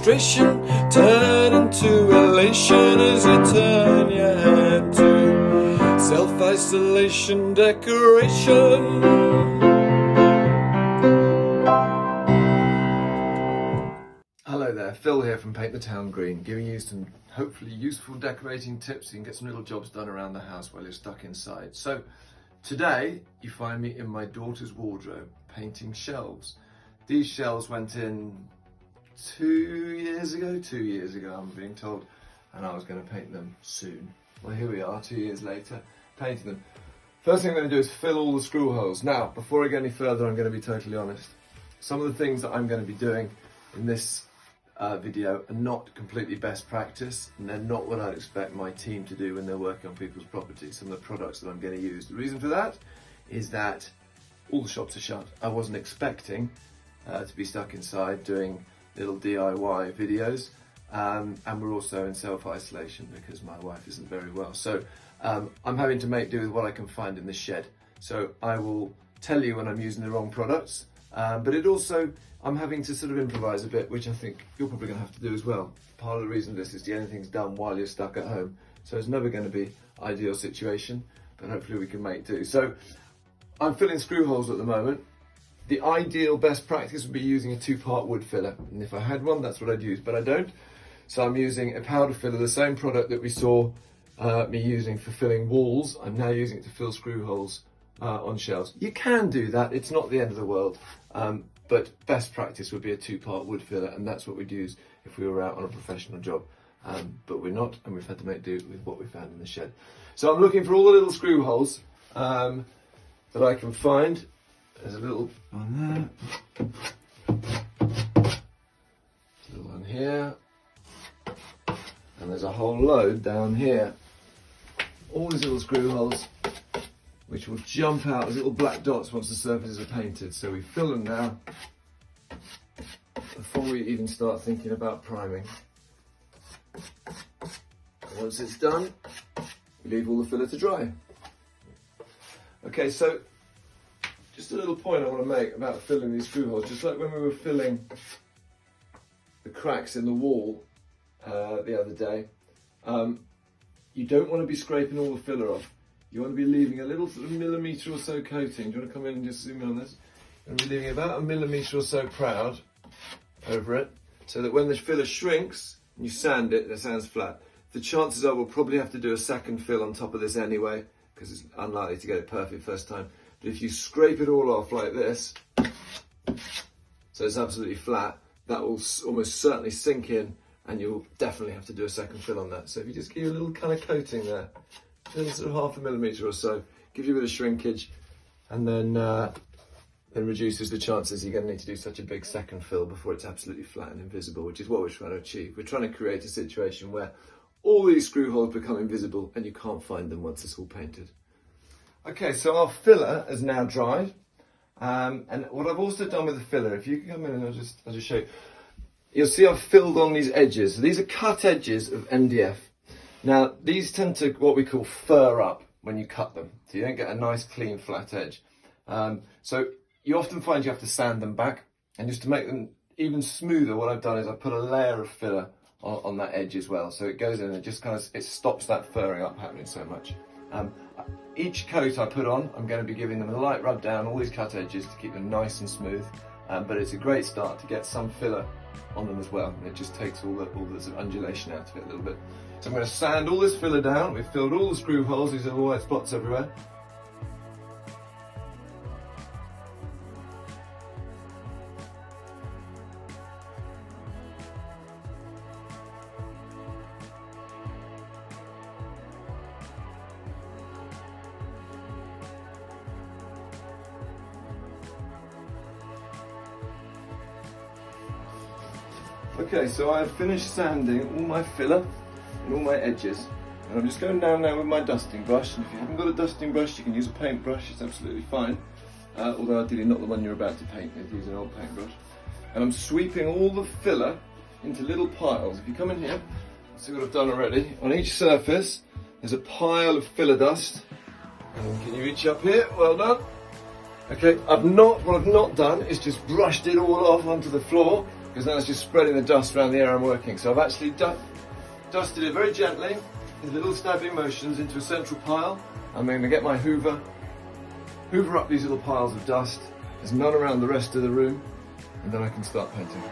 frustration turn into elation as you turn your head to self-isolation decoration. Hello there, Phil here from Paint the Town Green, giving you some hopefully useful decorating tips so you can get some little jobs done around the house while you're stuck inside. So today you find me in my daughter's wardrobe painting shelves. These shelves went in 2 years ago I'm being told, and I was going to paint them soon. Well, here we are 2 years later painting them. First thing I'm going to do is fill all the screw holes. Now before I go any further, I'm going to be totally honest. Some of the things that I'm going to be doing in this video are not completely best practice, and they're not what I'd expect my team to do when they're working on people's properties. Some of the products that I'm going to use. The reason for that is that all the shops are shut. I wasn't expecting to be stuck inside doing little DIY videos, and we're also in self-isolation because my wife isn't very well. So I'm having to make do with what I can find in the shed. So I will tell you when I'm using the wrong products, but it also, I'm having to sort of improvise a bit, which I think you're probably going to have to do as well. Part of the reason this is getting things done while you're stuck at home. So it's never going to be an ideal situation, but hopefully we can make do. So I'm filling screw holes at the moment. The ideal best practice would be using a 2-part wood filler. And if I had one, that's what I'd use, but I don't. So I'm using a powder filler, the same product that we saw me using for filling walls. I'm now using it to fill screw holes on shelves. You can do that, it's not the end of the world. But best practice would be a 2-part wood filler, and that's what we'd use if we were out on a professional job. But we're not, and we've had to make do with what we found in the shed. So I'm looking for all the little screw holes that I can find. There's a little one there, a little one here, and there's a whole load down here. All these little screw holes, which will jump out as little black dots once the surfaces are painted. So we fill them now before we even start thinking about priming. And once it's done, we leave all the filler to dry. Okay, so just a little point I want to make about filling these screw holes. Just like when we were filling the cracks in the wall the other day, you don't want to be scraping all the filler off. You want to be leaving a little sort of millimetre or so coating. Do you want to come in and just zoom in on this? You want to be leaving about a millimetre or so proud over it, so that when the filler shrinks and you sand it, it sounds flat. The chances are we'll probably have to do a second fill on top of this anyway, because it's unlikely to get it perfect first time. But if you scrape it all off like this, so it's absolutely flat, that will almost certainly sink in, and you'll definitely have to do a second fill on that. So if you just give you a little kind of coating there, just sort of half a millimetre or so, gives you a bit of shrinkage, and then reduces the chances you're going to need to do such a big second fill before it's absolutely flat and invisible, which is what we're trying to achieve. We're trying to create a situation where all these screw holes become invisible and you can't find them once it's all painted. Okay, so our filler is now dried, and what I've also done with the filler, if you can come in and I'll just show you, you'll see I've filled on these edges. So these are cut edges of MDF. Now, these tend to what we call fur up when you cut them, so you don't get a nice clean flat edge. So you often find you have to sand them back, and just to make them even smoother, what I've done is I've put a layer of filler on that edge as well, so it goes in and just kind of, it stops that furring up happening so much. Each coat I put on, I'm going to be giving them a light rub down all these cut edges to keep them nice and smooth, but it's a great start to get some filler on them as well, and it just takes all the sort of undulation out of it a little bit. So I'm going to sand all this filler down. We've filled all the screw holes, these are all white spots everywhere. Okay, so I have finished sanding all my filler and all my edges, and I'm just going down now with my dusting brush. And if you haven't got a dusting brush, you can use a paintbrush, it's absolutely fine. Although ideally not the one you're about to paint with, use an old paintbrush. And I'm sweeping all the filler into little piles. If you come in here, see what I've done already. On each surface, there's a pile of filler dust. And can you reach up here? Well done. Okay, what I've not done is just brushed it all off onto the floor. because then it's just spreading the dust around the area I'm working. So I've actually dusted it very gently, with little stabbing motions into a central pile. I'm going to get my hoover up these little piles of dust. There's none around the rest of the room, and then I can start painting.